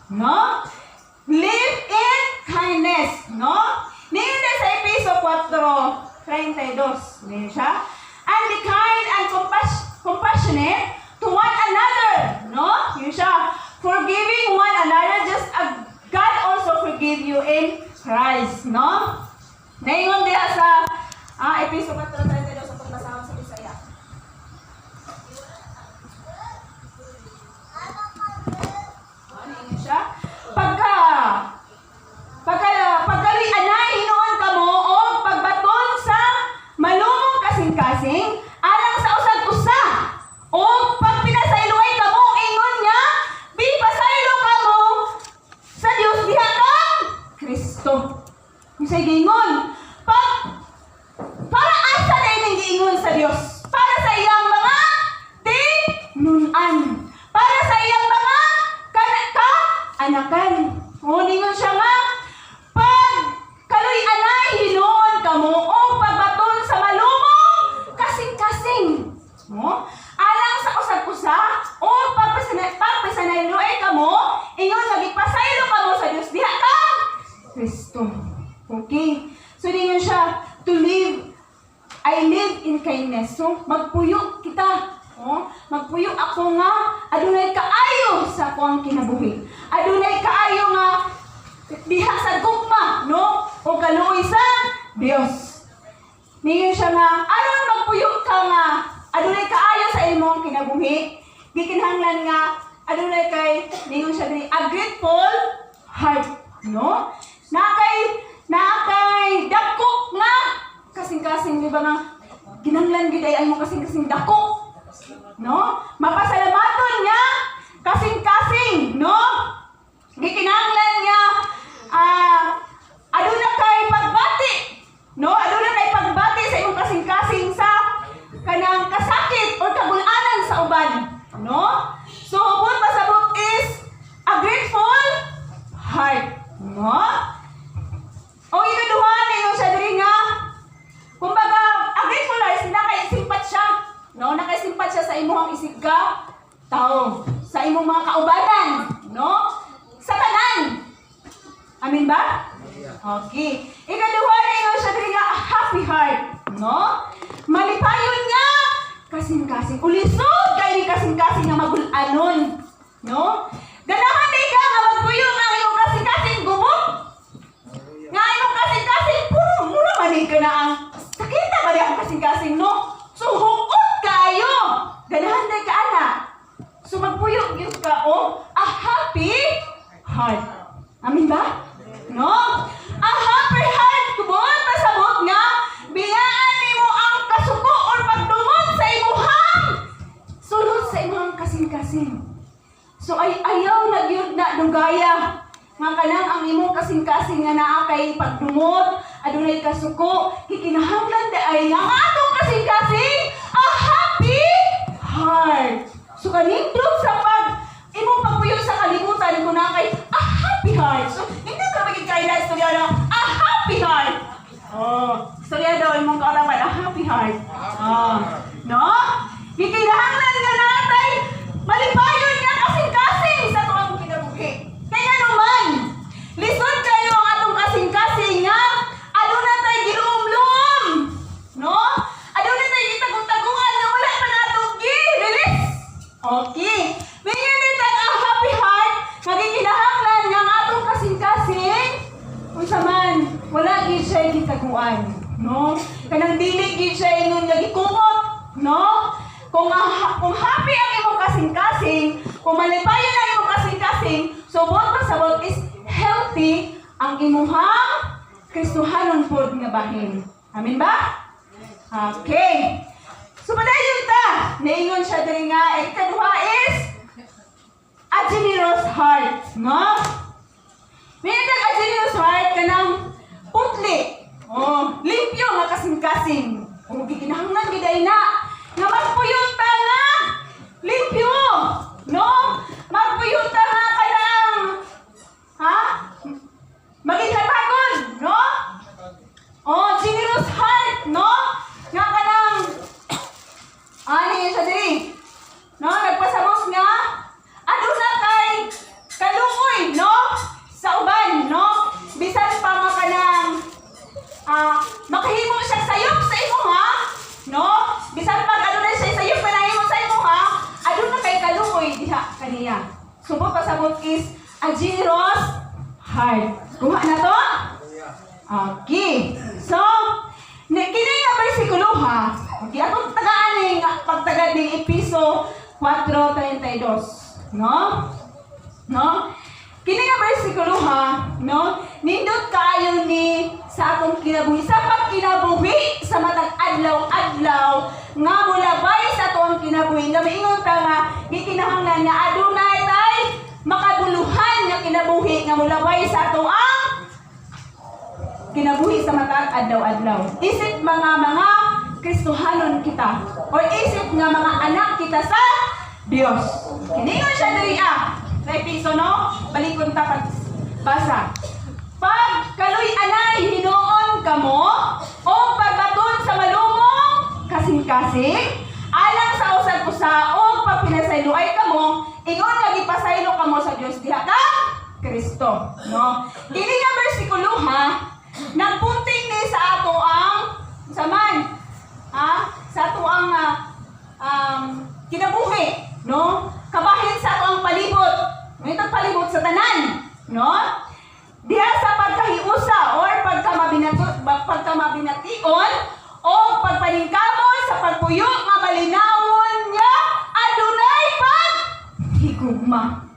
No? Live in kindness. No? Ningin sa Episo 4:32. Ngayon siya. And be kind and compassionate to one another. No? Yun siya. Forgiving one another just as God also forgive you in Christ. No? Ngayon diya sa Episo 4:32 sa paglasahon sa Bisaya. Ano siya? Pagkali anay hinuon kamo o pagbaton sa malumong kasing-kasing alang sa usag-usa o pag pinasayloay kamo ingon nga bipasaylo kamo sa Dios diha kang Kristo. Unsay gingon? Para asa na giingon sa Dios? Para sa iyang mga tinunan. Para sa iyang mga anakan. O ningon siya nga pag kaloy anay hinuon kamo o pagbaton sa malumong kasing-kasing. No? Alang sa usag-usa o pagpasanayloy kamo ingon nga gipasaylo kamo sa Dios diha kang Kristo. Okay. So ningon siya to live. I live in kindness. So magpuyo kita. Magpuyo ako nga adunay kaayo sa akong kinabuhi. Adunay kaayo nga diha sa gugma, no? O kaluoy sa Dios. Ningon siya nga aron magpuyo ka nga adunay kaayo sa imong kinabuhi. Gikinahanglan nga adunay kay ningon siya diri a grateful heart, no? Nakay dako nga kasing-kasing di ba nga kinahanglan gid ay imong kasing-kasing dako. No? Mapasalamaton nga kasing-kasing, no? Gikinahanglan nga aduna kay pagbati, no? Aduna kay pagbati sa imong kasing-kasing sa kanang kasakit o kagul-anan sa uban, no? So what pasabot is a grateful heart, no? O ikaduha ninyo siya diri nga kumbaga a grateful heart nakaisimpat siya. No, nakaisimpat siya sa imong isig ka tao, sa imong mga kaubanan, no? Sa tanan. Amin ba? Okay. Ikaduha ninyo siya diri nga happy heart, no? Malipayon nga kasing-kasing. Ulisod kay ni kasing-kasing nga magul-anon, no? Ganahan day ka nga magpuyo nga imong kasing-kasing gubot. Nga imong kasing-kasing mura man ka na ang sakita ba di ang kasing-kasing, no? So kayo. Ganahan day ka ana. So magpuyo gyud ka o a happy heart. Amin ba? No? A happy heart kubon pasabot nga biyaan nimo ang kasuko or pagdumot sa imuhang sulod sa imong kasing-kasing. So ayaw na gyud na dugaya nga kanang ang imong kasing-kasing nga naa kay pagdumot adunay kasuko kikinahanglan ay ang atong kasing-kasing a happy heart. So kanindot sa imong pagpuyo sa kalibutan kung na kay a happy heart. So hindi ka magiging kaya na istorya na a happy heart. Istorya daw imong kaarapan a happy heart. No? Kikinahanglan nga natay malipayon nga kasing-kasing sa tuwang kinabuhi. Kaya naman, lisod kayo ang atong kasing-kasing nga aduna tay giluom-luom. No? Aduna tay gitagong-tagungan nga wala pa nato gi-release. Okay. Ngayon dito ang happy heart, magikinahanglan nga ang atong kasing-kasing unsa man wala gid siya gitaguan, no? Kanang dili gid siya ingon nga gikumot, no? Kung happy ang imong kasing-kasing, kung malipayon ang imong kasing-kasing, so what pasabot is healthy ang imuhang Kristohanon pod nga bahin. Amin ba? Okay. So padayon ta, naingon siya diri nga ikaduha is a generous heart, no? Mayroon a generous heart kanang putli. Limpyo nga kasing-kasing. Gikinahanglan gid ay na nga magpuyot ta nga limpyo, no? Magpuyot ta nga kanang maging katagon, no? Generous heart, no? Nga kanang ano yun siya diri? No? Nagpasabos nga aduna kay kaluoy, no? pasabot is a generous heart. Kuha na to? Okay. So, kini nga bersikulo ha. Okay, atong tagaan ni pagtagad ni Episo 4:32. No? No? Kini nga bersikulo ha, no? Nindot kayo ni sa atong kinabuhi, sa pagkinabuhi sa matag adlaw-adlaw nga mulabay sa atong kinabuhi. Nga miingon ka nga gikinahanglan nga adunay tay makabuluhan nga kinabuhi nga mulabay sa ato ang kinabuhi sa matag adlaw-adlaw. Isip mga Kristohanon kita or isip nga mga anak kita sa Dios. Kiningon siya diri sa Episo, no? Balikon ta basa. Pag kaloy anay hinuon kamo o pagbaton sa malumong kasing-kasing alang sa usag-usa o pagpinasaylo ay kamo ingon nga gipasaylo kamo sa Dios diha ka Kristo, no? Kini nga bersikulo ha nagpunting ni sa ato ang saman sa ato ang kinabuhi, no? Kabahin sa ato ang palibot. Itong palibot sa tanan, no? Diha sa pagkahiusa or pagkamabination o pagpaningkamon sa pagpuyo nga malinawon nga adunay paghigugma.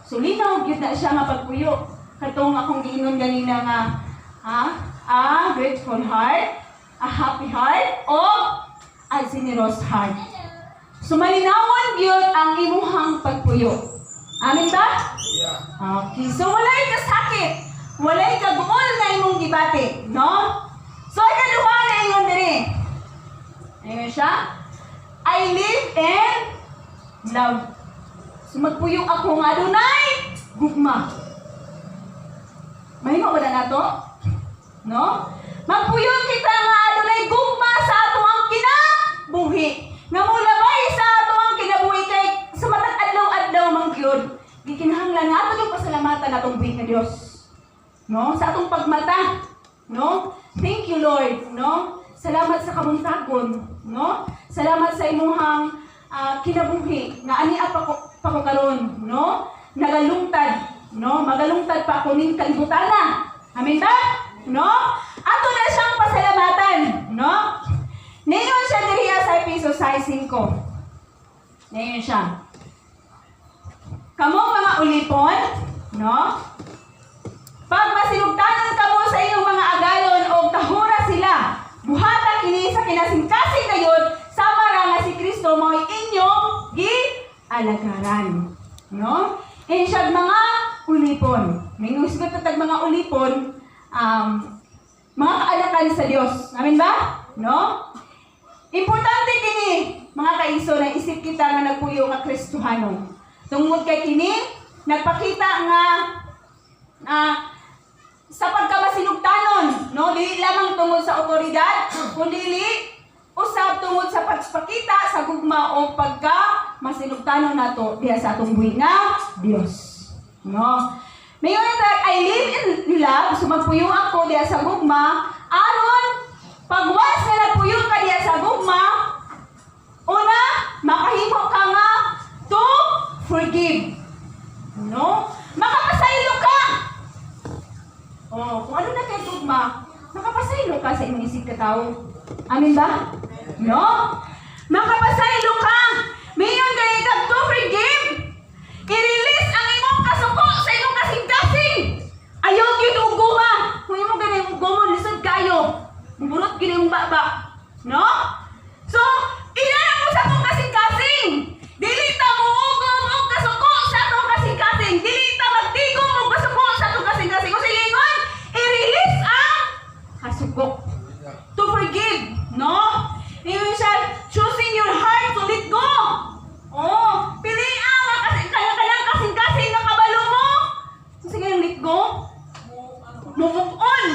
So linaw gyud na siya nga pagpuyo. Katong akong giingon ganina nga a grateful heart, a happy heart, o a generous heart. So malinawon gyud ang imuhang pagpuyo. Amin ba? Yeah. Okay. So walay kasakit, walay kaguol na imong gibati, no? So ikaduha na ingon diri. Ayun siya. I live in love. So magpuyo ako nga adunay gugma. Mahimo ba na nato? No? Magpuyo kita nga adunay gugma sa ato ang kinabuhi. Nga mulabay sa ato ang kinabuhi kay sa matag adlaw-adlaw man gyud. Gikinahanglan nga ato yung pasalamatan atong buhi nga Dios. No? Sa atong pagmata, no? Thank you Lord, no? Salamat sa kabuntagon, no? Salamat sa imuhang kinabuhi nga ani pa ko karon, no? Nagalungtad, no? Magalungtad pa ako ning kalibutana. Amen ba? No? Ato na siyang pasalamatan, no? Ngayon siya diriya sa Episo 6:5. Ngayon siya. Kamong mga ulipon, no? Pag masinugtanan kamo sa inyong mga agalon o tahura sila, buhata kini sa kinasing-kasing kayon, sama ra nga si Kristo mo'y inyong gialagaran. No? Insya mga ulipon. May nusgot na tag mga ulipon, mga kaalakan sa Diyos. Amin ba? No? Importante kini, mga kaiso, na isip kita nga nagpuyo nga Kristohanon. Tungod kay kini, nagpakita nga sa pagkamasinugtanon, no? Dili lamang tungod sa otoridad, kundi usab tungod sa pagpakita sa gugma o pagkamasinugtanon nato diha sa atong buhi nga Dios. No? Mayon that I live in love, so magpuyo ako diha sa gugma, aron pagwas nga nagpuyo ka diha sa gugma, una, makahimo ka nga to forgive. No? Makapasaylo ka. Oh, kung ano na kay gugma, makapasaylo ka sa imong isip ka tao. Amin ba? No? Makapasaylo ka. Mayon kay kag to forgive. I-release ang imong kasuko sa imong kasing-kasing. Ayaw gyud og guma. Kung imong ganay og gumon lisod kayo. Burot gyud imong baba. No? So, ilala mo sa atong kasing-kasing. Dili ta muugom og kasuko sa atong kasing-kasing. Dili ta magtigom og kasuko sa atong kasing-kasing. O sige ingon, i-release ang kasuko. To forgive, no? Even siya, choosing your heart to let go. Oh, piliin ang kanya-kanyang kasing-kasing ng kabalo mo. So sige, let go. Move on.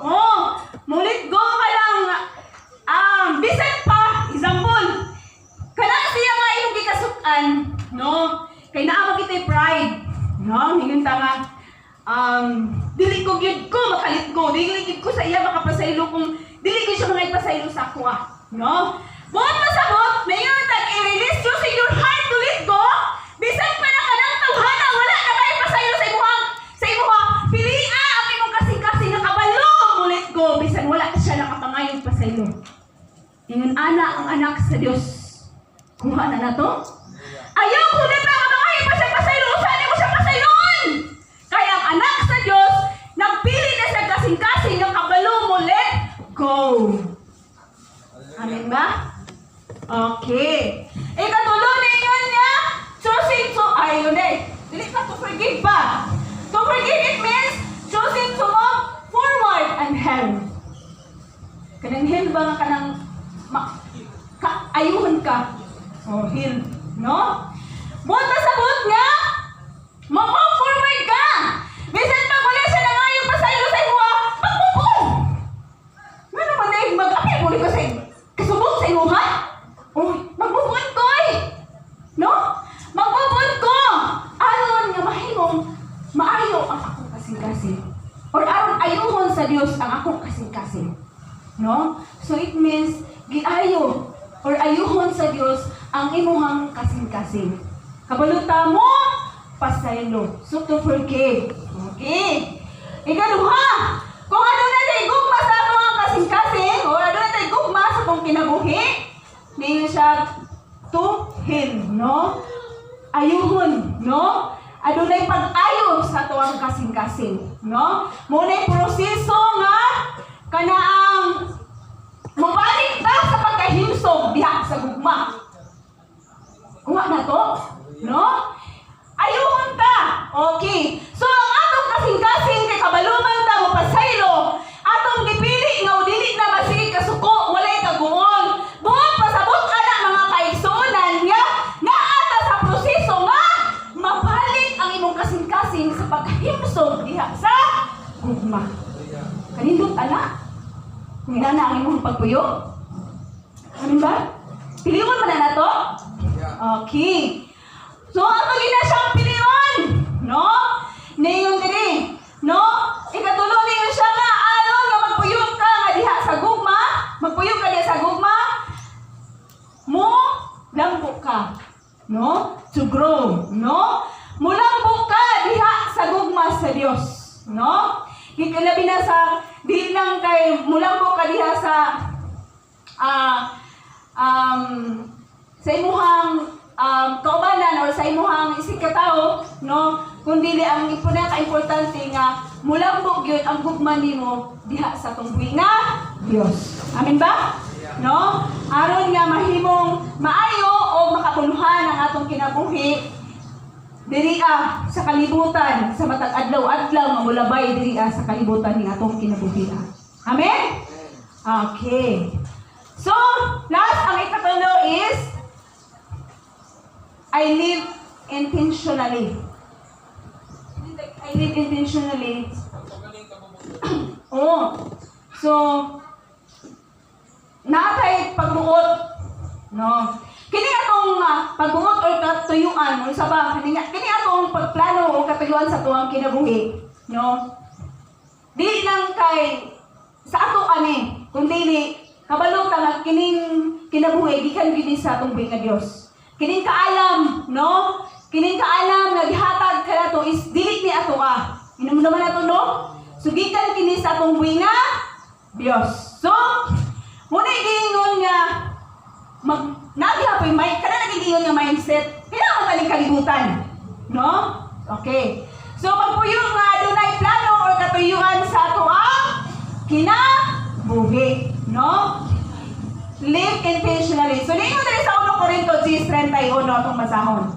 Oh, let go ka lang. Bisan pa, example, kanang siya nga yung gikasukan, no? Kay naama kita'y pride, no? Hingon ta nga, dili ko gyud ko makalit ko, dili gyud ko sa iya makapasaylo kung dili gyud siya mga ipasaylo sa ako, no? Buot masabot, mayon tag i-release choosing your heart to let go, bisan pa na kanang tawha sa Dios. Kuha na to. Ayaw ko na mga pa siya pasaylo. Saan mo siya pasaylon? Kaya ang anak sa Dios, nagpili na sa kasing-kasing ng kabalo mo, let go. Amen ba? Okay. Ikatulo na yun niya, choosing to, yun dili ka to forgive ba? To forgive, it means choosing to move forward and help. Kanang help ba nga kanang ayuhan ka? Heal. No? Buta sa buot nga, mag-move forward ka. Bisan pag wala siya nangayon pa sa'yo sa iwa, mag-move. Nga naman na mag-apil mo ka sa kasubok sa iwa, ha? Mag-move ko no? Mag-move ko. Aron nga mahimong maayo ang akong kasing-kasing. Or aron ayuhon sa Dios ang akong kasing-kasing. No? So it means, giayo or ayuhon sa Dios ang imuhang kasing-kasing. Kabaluta mo, pasaylo. So to forgive. Okay. Ikaduha, kung ano na tayo gugma sa mga kasing-kasing, o ano na tayo gugma sa itong kinabuhi, niyo siya to heal, no? Ayuhon, no? Adunay pag-ayo sa tuwang kasing-kasing, no? Muna'y proseso nga kanaang mabalik ta sa pagkahimsog diha sa gugma. Kuha na to, no? Ayuhon ta. Okay. So ang atong kasing-kasing kay kabaluman ta mo pasaylo, atong gipili nga dili na masige kasuko, walay kaguon. Buot pasabot ana mga kaigsuonan niya nga ata sa proseso nga mabalik ang imong kasing-kasing sa pagkahimsog diha sa gugma. Kanindot ana. Nga na ang imong pagpuyo? Ano ba? Piliwan man na to? Okay. So, ato gina siyang piliwan. No? Niyon diri. No? Ikatulo niyon siya nga, aron nga magpuyo ka nga diha sa gugma. Magpuyo ka diha sa gugma. Mo, langbo ka. No? To grow. No? Mulangbo ka diha sa gugma sa Dios. No? Kikalabi na sa di lang kay mulangbo ka diha sa imuhang kaubanan or sa imuhang isig katao, no? Kundi ang ipuna ka importante nga mulangbo gyud ang gugma nimo diha sa tungbuhi nga Dios. Amen ba? No? Aron nga mahimong maayo o makapuluhan ang atong kinabuhi diri sa kalibutan, sa matag adlaw-adlaw mamulabay diri sa kalibutan ning atong kinabuhi. Amen? Okay. So, last ang ikatulo is I live intentionally. I live intentionally. So naatay pagbuot, no? Kini atong pagbuot or katuyuan mo sa ba kini atong pagplano o katuyuan sa tuwang kinabuhi, no? Di lang kay sa ato ani, kundi kabalo ta nga kining kinabuhi gikan gid sa atong nga Dios. Kining kaalam, no? Kining kaalam nga gihatag kanato is dili ni ato Inum naman nato, no? So gikan kini sa atong nga Dios. So muna giingon nga nagihapoy may kada nagigingon nga mindset kailangan maling kalibutan, no? Okay. So pagpuyo nga adunay plano or katuyuan sa ato kinabuhi, no? Live intentionally. So ningon diri sa 1 Corinto 10:31 atong basahon.